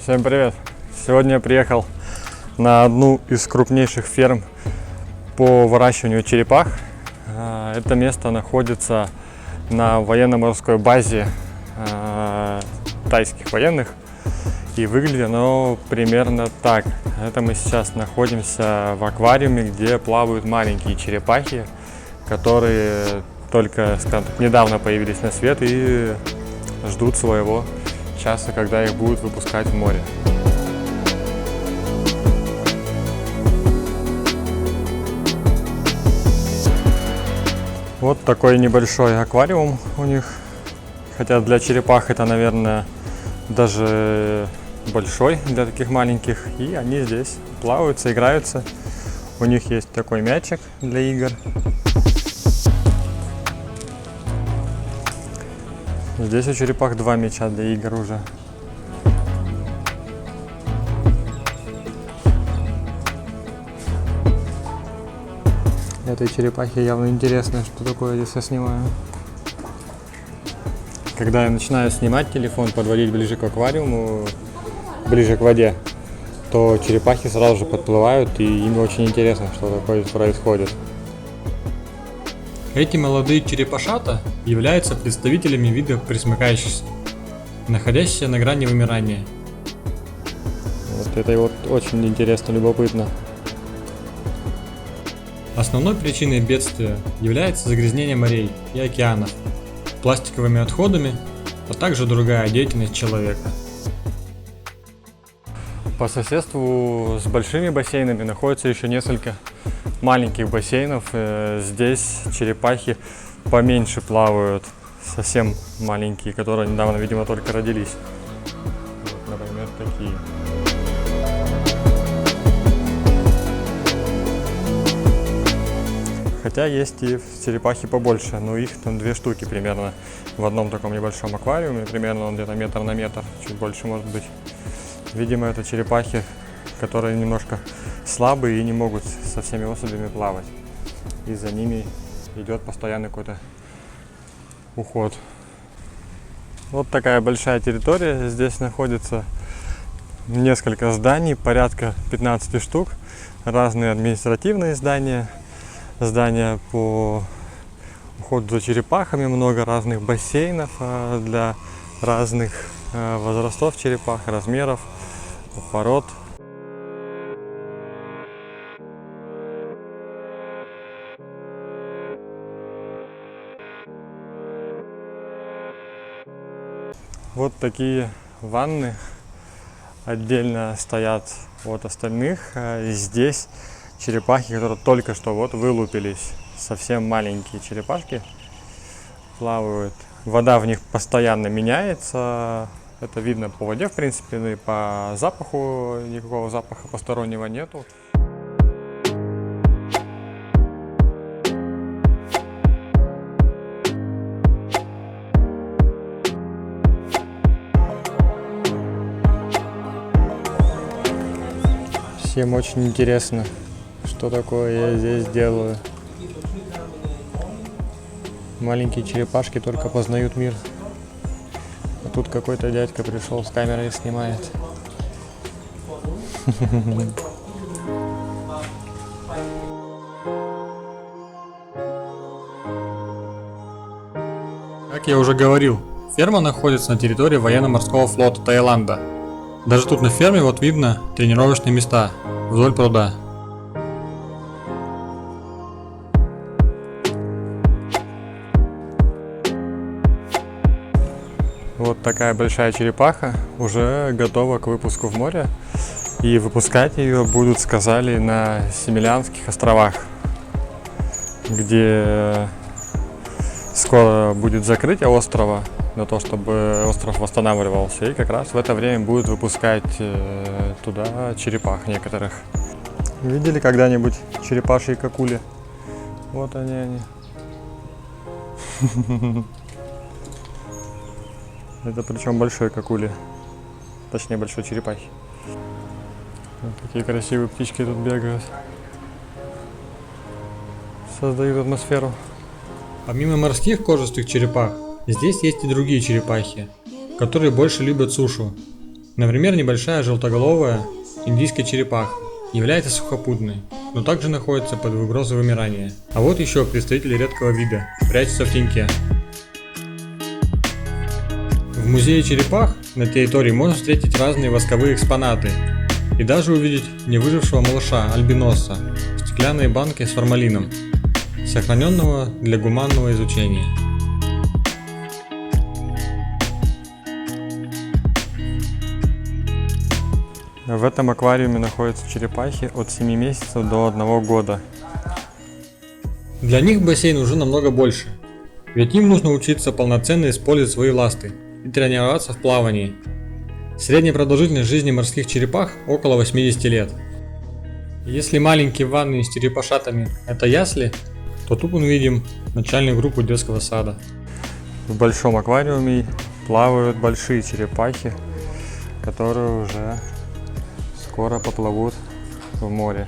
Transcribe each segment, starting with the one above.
Всем привет! Сегодня я приехал на одну из крупнейших ферм по выращиванию черепах. Это место находится на военно-морской базе тайских военных. И выглядит оно примерно так. Это мы сейчас находимся в аквариуме, где плавают маленькие черепахи, которые только, скажем так, недавно появились на свет и ждут своего часа, когда их будут выпускать в море. Вот такой небольшой аквариум у них. Хотя для черепах это, наверное, даже большой для таких маленьких. И они здесь плаваются, играются. У них есть такой мячик для игр. Здесь у черепах два мяча для игр уже. Этой черепахе явно интересно, что такое здесь я снимаю. Когда я начинаю снимать телефон, подводить ближе к аквариуму, ближе к воде, то черепахи сразу же подплывают, и им очень интересно, что такое происходит. Эти молодые черепашата являются представителями вида пресмыкающихся, находящихся на грани вымирания. Вот это вот очень интересно, любопытно. Основной причиной бедствия является загрязнение морей и океанов пластиковыми отходами, а также другая деятельность человека. По соседству с большими бассейнами находится еще несколько маленьких бассейнов. Здесь черепахи поменьше плавают, совсем маленькие, которые недавно, видимо, только родились. Вот, например, такие. Хотя есть и черепахи побольше, но их там 2 штуки примерно в одном таком небольшом аквариуме, примерно он где-то метр на метр, чуть больше может быть. Видимо, это черепахи, которые немножко слабые и не могут со всеми особями плавать. И за ними идет постоянный какой-то уход. Вот такая большая территория. Здесь находится несколько зданий, порядка 15 штук. Разные административные здания. Здания по уходу за черепахами, много разных бассейнов для разных возрастов черепах, размеров, пород. Вот такие ванны отдельно стоят от остальных. Здесь черепахи, которые только что вот вылупились, совсем маленькие черепашки, плавают. Вода в них постоянно меняется. Это видно по воде, в принципе, и по запаху. Никакого запаха постороннего нету. Всем очень интересно, что такое я здесь делаю. Маленькие черепашки только познают мир. А тут какой-то дядька пришел с камерой и снимает. Как я уже говорил, ферма находится на территории военно-морского флота Таиланда. Даже тут на ферме вот видно тренировочные места вдоль пруда. Вот такая большая черепаха уже готова к выпуску в море. И выпускать ее будут, сказали, на Семилянских островах, где скоро будет закрытие острова, на то, чтобы остров восстанавливался. И как раз в это время будут выпускать туда черепах некоторых. Видели когда-нибудь черепашьи какули? Вот они. Это причем большой какули, точнее большой черепахи. Вот такие красивые птички тут бегают, создают атмосферу. Помимо морских кожистых черепах, здесь есть и другие черепахи, которые больше любят сушу. Например, небольшая желтоголовая индийская черепаха является сухопутной, но также находится под угрозой вымирания. А вот еще представители редкого вида прячутся в теньке. В музее черепах на территории можно встретить разные восковые экспонаты и даже увидеть невыжившего малыша альбиноса в стеклянной банке с формалином, сохраненного для гуманного изучения. В этом аквариуме находятся черепахи от 7 месяцев до 1 года. Для них бассейн уже намного больше, ведь им нужно учиться полноценно использовать свои ласты и тренироваться в плавании. Средняя продолжительность жизни морских черепах около 80 лет. Если маленькие ванны с черепашатами это ясли, то тут мы видим начальную группу детского сада. В большом аквариуме плавают большие черепахи, которые уже скоро поплывут в море.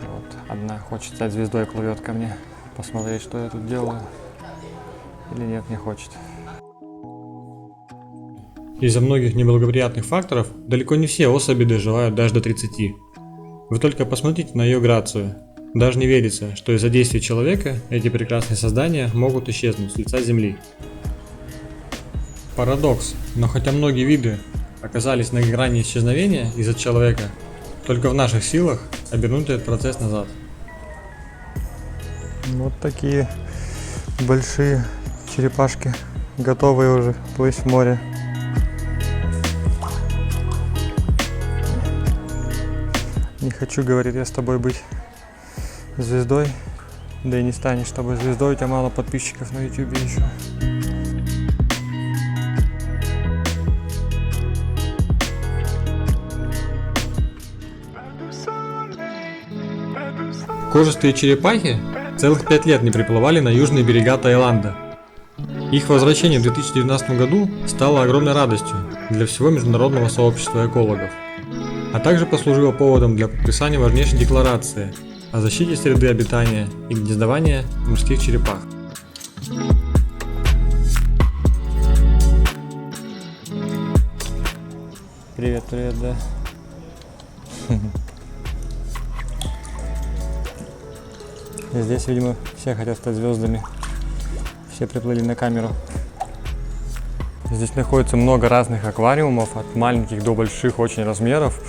Вот, одна хочет стать звездой, плывет ко мне, посмотреть, что я тут делаю. Или нет, не хочет. Из-за многих неблагоприятных факторов далеко не все особи доживают даже до 30. Вы только посмотрите на ее грацию. Даже не верится, что из-за действий человека эти прекрасные создания могут исчезнуть с лица Земли. Парадокс, но хотя многие виды оказались на грани исчезновения из-за человека, только в наших силах обернуть этот процесс назад. Вот такие большие черепашки, готовые уже плыть в море. Не хочу, говорит, я с тобой быть звездой, да и не станешь с тобой звездой, у тебя мало подписчиков на YouTube еще. Кожистые черепахи целых 5 лет не приплывали на южные берега Таиланда. Их возвращение в 2019 году стало огромной радостью для всего международного сообщества экологов, а также послужило поводом для подписания важнейшей декларации о защите среды обитания и гнездования морских черепах. Привет, привет, да. Здесь, видимо, все хотят стать звездами. Все приплыли на камеру. Здесь находится много разных аквариумов, от маленьких до больших очень размеров.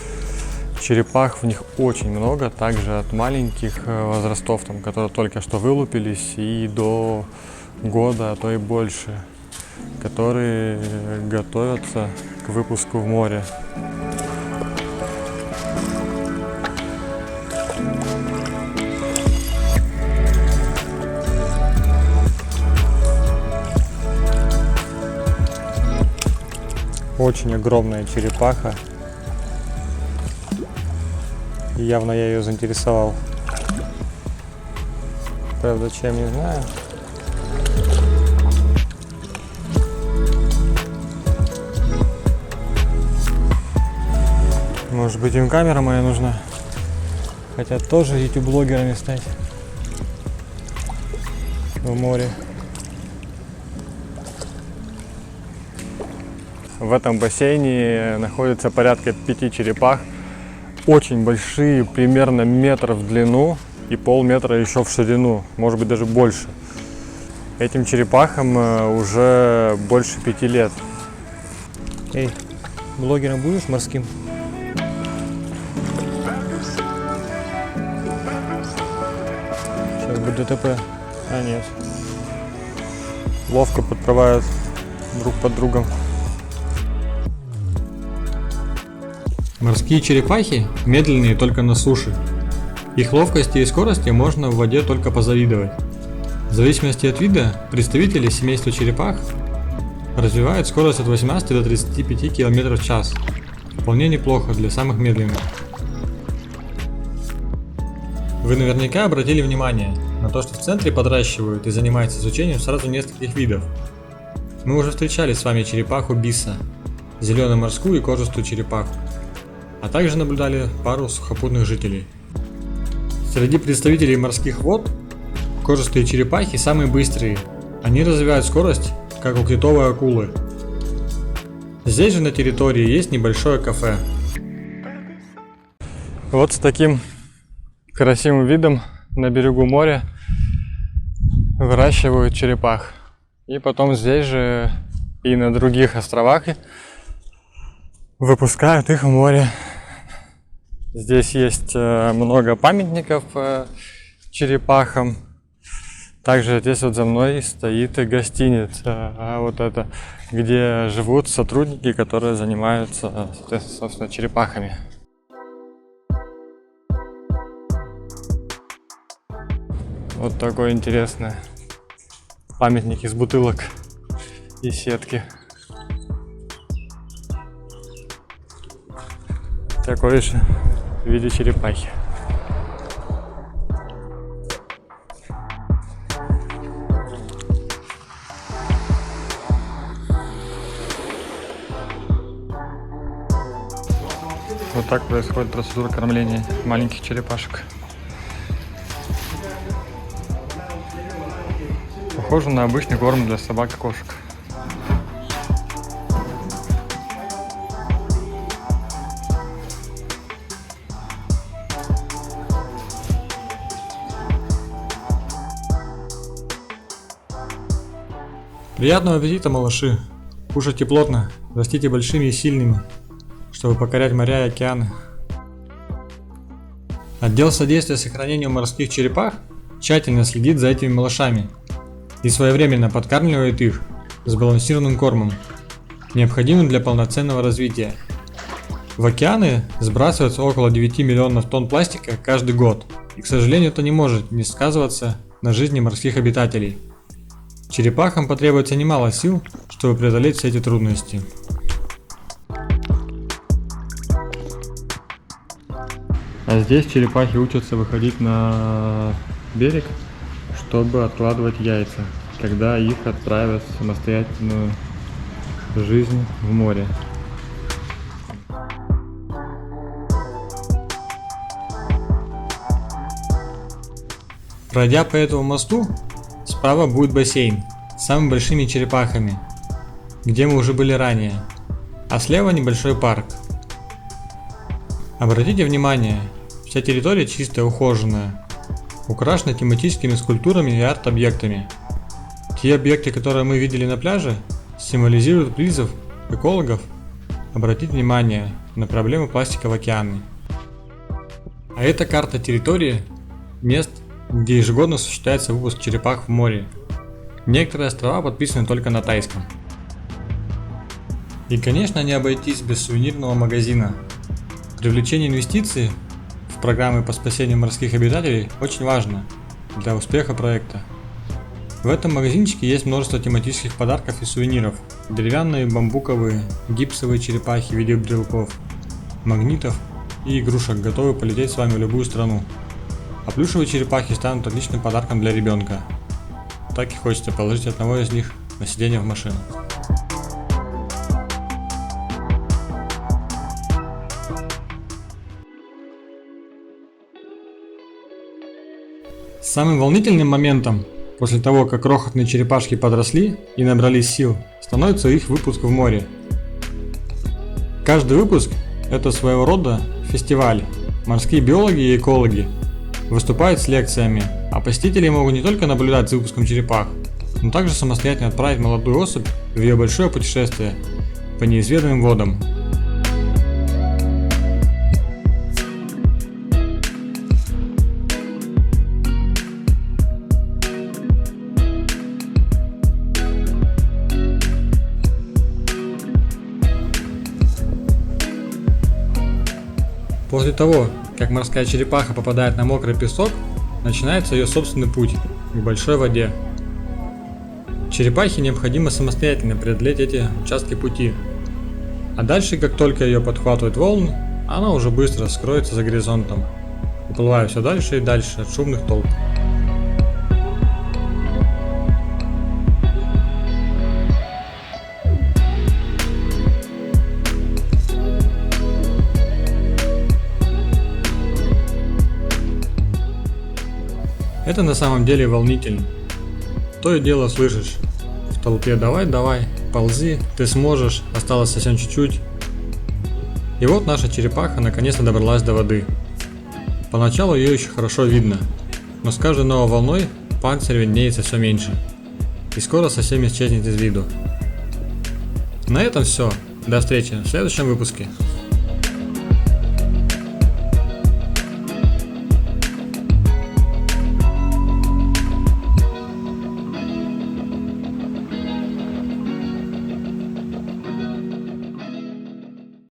Черепах в них очень много, также от маленьких возрастов, там, которые только что вылупились, и до года, а то и больше, которые готовятся к выпуску в море. Очень огромная черепаха. И явно я ее заинтересовал. Правда, чем, не знаю. Может быть, им камера моя нужна. Хотят тоже YouTube-блогерами стать в море. В этом бассейне находится порядка 5 черепах. Очень большие, примерно метр в длину и полметра еще в ширину, может быть даже больше. Этим черепахам уже больше 5 лет. Эй, блогером будешь морским? Сейчас будет ДТП. А нет. Ловко подплывают друг под другом. Морские черепахи медленные только на суше. Их ловкости и скорости можно в воде только позавидовать. В зависимости от вида, представители семейства черепах развивают скорость от 18 до 35 км в час. Вполне неплохо для самых медленных. Вы наверняка обратили внимание на то, что в центре подращивают и занимаются изучением сразу нескольких видов. Мы уже встречали с вами черепаху биса, зелено-морскую и кожистую черепаху, а также наблюдали пару сухопутных жителей. Среди представителей морских вод кожистые черепахи самые быстрые. Они развивают скорость как у китовой акулы. Здесь же на территории есть небольшое кафе. Вот с таким красивым видом на берегу моря выращивают черепах. И потом здесь же и на других островах выпускают их в море. Здесь есть много памятников черепахам. Также здесь вот за мной стоит гостиница, вот это, где живут сотрудники, которые занимаются, собственно, черепахами. Вот такой интересный памятник из бутылок и сетки. Такой же в виде черепахи. Вот так происходит процедура кормления маленьких черепашек. Похоже на обычный корм для собак и кошек. Приятного аппетита, малыши! Кушайте плотно, растите большими и сильными, чтобы покорять моря и океаны. Отдел содействия сохранению морских черепах тщательно следит за этими малышами и своевременно подкармливает их сбалансированным кормом, необходимым для полноценного развития. В океаны сбрасывается около 9 миллионов тонн пластика каждый год, и, к сожалению, это не может не сказываться на жизни морских обитателей. Черепахам потребуется немало сил, чтобы преодолеть все эти трудности. А здесь черепахи учатся выходить на берег, чтобы откладывать яйца, когда их отправят в самостоятельную жизнь в море. Пройдя по этому мосту, справа будет бассейн с самыми большими черепахами, где мы уже были ранее, а слева небольшой парк. Обратите внимание, вся территория чистая, ухоженная, украшена тематическими скульптурами и арт-объектами. Те объекты, которые мы видели на пляже, символизируют призыв экологов обратить внимание на проблему пластика в океане. А это карта территории мест, где ежегодно осуществляется выпуск черепах в море. Некоторые острова подписаны только на тайском. И, конечно, не обойтись без сувенирного магазина. Привлечение инвестиций в программы по спасению морских обитателей очень важно для успеха проекта. В этом магазинчике есть множество тематических подарков и сувениров. Деревянные, бамбуковые, гипсовые черепахи в виде брелков, магнитов и игрушек, готовы полететь с вами в любую страну. А плюшевые черепахи станут отличным подарком для ребенка. Так и хочется положить одного из них на сиденье в машину. Самым волнительным моментом после того, как крохотные черепашки подросли и набрались сил, становится их выпуск в море. Каждый выпуск – это своего рода фестиваль. Морские биологи и экологи выступают с лекциями, а посетители могут не только наблюдать за выпуском черепах, но также самостоятельно отправить молодую особь в ее большое путешествие по неизведанным водам. После того, как морская черепаха попадает на мокрый песок, начинается ее собственный путь к большой воде. Черепахе необходимо самостоятельно преодолеть эти участки пути, а дальше, как только ее подхватывают волны, она уже быстро скроется за горизонтом, уплывая все дальше и дальше от шумных толп. Это на самом деле волнительно. То и дело слышишь. в толпе: давай, давай, ползи, ты сможешь, осталось совсем чуть-чуть. И вот наша черепаха наконец-то добралась до воды. Поначалу ее еще хорошо видно, но с каждой новой волной панцирь виднеется все меньше и скоро совсем исчезнет из виду. На этом все. До встречи в следующем выпуске.